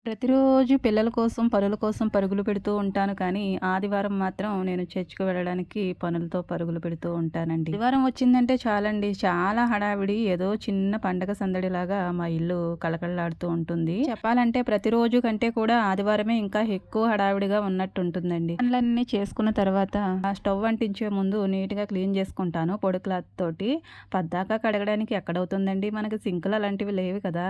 ప్రతిరోజు పిల్లల కోసం, పనుల కోసం పరుగులు పెడుతూ ఉంటాను కానీ, ఆదివారం మాత్రం నేను చర్చ్‌కి వెళ్ళడానికి పనులతో పరుగులు పెడుతూ ఉంటానండి. ఆదివారం వచ్చిందంటే చాలండి, చాలా హడావిడి, ఏదో చిన్న పండగ సందడిలాగా మా ఇల్లు కళకళలాడుతూ ఉంటుంది. చెప్పాలంటే ప్రతిరోజు కంటే కూడా ఆదివారమే ఇంకా ఎక్కువ హడావిడిగా ఉన్నట్టుంటుందండి. పనులన్నీ చేసుకున్న తర్వాత స్టవ్ అంటించే ముందు నీట్‌గా క్లీన్ చేసుకుంటాను పొడి క్లాత్ తోటి. పద్దాకా కడగడానికి ఎక్కడవుతుందండి, మనకి సింకులు అలాంటివి లేవు కదా!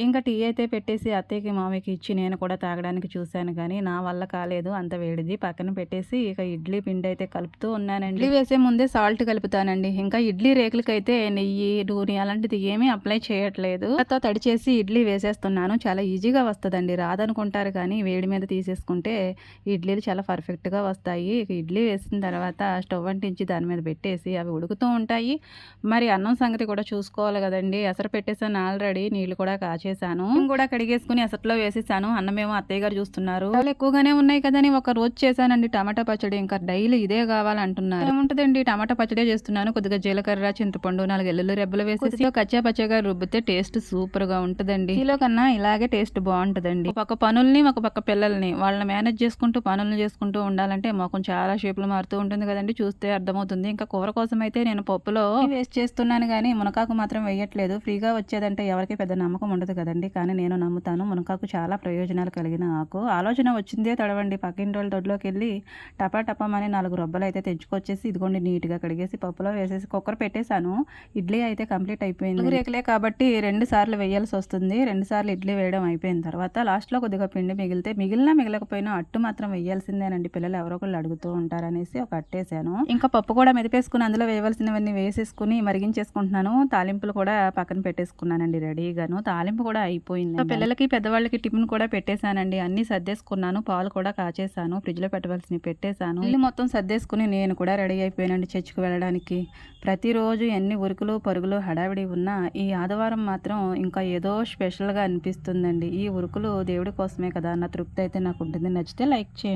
ఇంకా టీ అయితే పెట్టేసి అత్తయ్యకి, మామయ్యకి ఇచ్చి నేను కూడా తాగడానికి చూశాను కానీ నా వల్ల కాలేదు, అంత వేడిది. పక్కన పెట్టేసి ఇక ఇడ్లీ పిండి అయితే కలుపుతూ ఉన్నానండి. ఇడ్లీ వేసే ముందే సాల్ట్ కలుపుతానండి. ఇంకా ఇడ్లీ రేకులకైతే నెయ్యి, నూనె అలాంటిది ఏమీ అప్లై చేయట్లేదు. తడి చేసి ఇడ్లీ వేసేస్తున్నాను. చాలా ఈజీగా వస్తుందండి. రాదనుకుంటారు కానీ వేడి మీద తీసేసుకుంటే ఇడ్లీలు చాలా పర్ఫెక్ట్గా వస్తాయి. ఇక ఇడ్లీ వేసిన తర్వాత స్టవ్ అంటించి దాని మీద పెట్టేసి అవి ఉడుకుతూ ఉంటాయి. మరి అన్నం సంగతి కూడా చూసుకోవాలి కదండి. ఎసరు పెట్టేసాను ఆల్రెడీ, నీళ్ళు కూడా కాచేసాను. కూడా కడిగేసుకుని ఎసట్లో వేసేసాను. అన్నమేమో అత్తయ్య గారు చూస్తున్నారు. చాలా ఎక్కువగానే ఉన్నాయి కదని ఒక రోజు చేశానండి టమాటా పచ్చడి. ఇంకా డైలీ ఇదే కావాలంటున్నారు. ఏముంటదండి, టమాటా పచ్చడే చేస్తున్నాను. కొద్దిగా జీలకర్ర, చింతపండు, 4 ఎల్లుల్లి రెబ్బలు వేసేసి కచ్చా పచ్చగా రుబ్బితే టేస్ట్ సూపర్ గా ఉంటదండి. కిలో కన్నా ఇలాగే టేస్ట్ బాగుంటదండి. ఒక పక్క పనుల్ని, ఒక పక్క పిల్లల్ని వాళ్ళని మేనేజ్ చేసుకుంటూ పనులు చేసుకుంటూ ఉండాలంటే మొఖం చాలా షేపులు మారుతూ ఉంటుంది కదండి, చూస్తే అర్థమవుతుంది. ఇంకా కూర కోసం అయితే నేను పప్పులో వేస్ట్ చేస్తున్నాను కానీ మునకాకు మాత్రం వేయట్లేదు. ఫ్రీగా వచ్చేదంటే ఎవరికి పెద్ద నమ్మకం ఉండదు కదండి, కానీ నేను నమ్ముతాను. మునకాకు చాలా ప్రయోజనాలు కలిగిన ఆకు. ఆలోచన వచ్చిందే తడవండి, పక్కింటి వాళ్ళ దొడ్లోకి వెళ్ళి టపా టపామని 4 రొబ్బలు అయితే తెచ్చుకొచ్చేసి ఇదిగోండి నీట్గా కడిగేసి పప్పులో వేసేసి కుక్కర్ పెట్టేశాను. ఇడ్లీ అయితే కంప్లీట్ అయిపోయింది. రేకులే కాబట్టి 2 సార్లు వేయాల్సి వస్తుంది. 2 సార్లు ఇడ్లీ వేయడం అయిపోయిన తర్వాత లాస్ట్లో కొద్దిగా పిండి మిగిలితే మిగలకపోయినా అట్టు మాత్రం వేయాల్సిందేనండి, పిల్లలు ఎవరో ఒకళ్ళు అడుగుతూ ఉంటారనేసి ఒక అట్టేసాను. ఇంకా పప్పు కూడా మెదిపేసుకుని అందులో వేయవలసినవన్నీ వేసేసుకుని మరిగించేసుకుంటున్నాను. తాలింపులు కూడా పక్కన పెట్టేసుకున్నానండి రెడీగాను. తాలింపు కూడా అయిపోయింది. పిల్లలకి, పెద్దవాళ్ళకి టిఫిన్ కూడా పెట్టేశానండి. అన్నీ సర్దేసుకున్నాను. పాలు కూడా కాచేసాను. ఫ్రిడ్జ్లో పెట్టవలసినవి పెట్టేశాను. ఇల్లు మొత్తం సర్దేసుకుని నేను కూడా రెడీ అయిపోయానండి చర్చికి వెళ్ళడానికి. ప్రతిరోజు ఎన్ని ఉరుకులు పరుగులు హడావిడి ఉన్నా ఈ ఆదివారం మాత్రం ఇంకా ఏదో స్పెషల్గా అనిపిస్తుందండి. ఈ ఉరుకులు దేవుడి కోసమే కదా అన్న తృప్తి అయితే నాకు ఉంటుంది. నచ్చితే లైక్ చేయండి.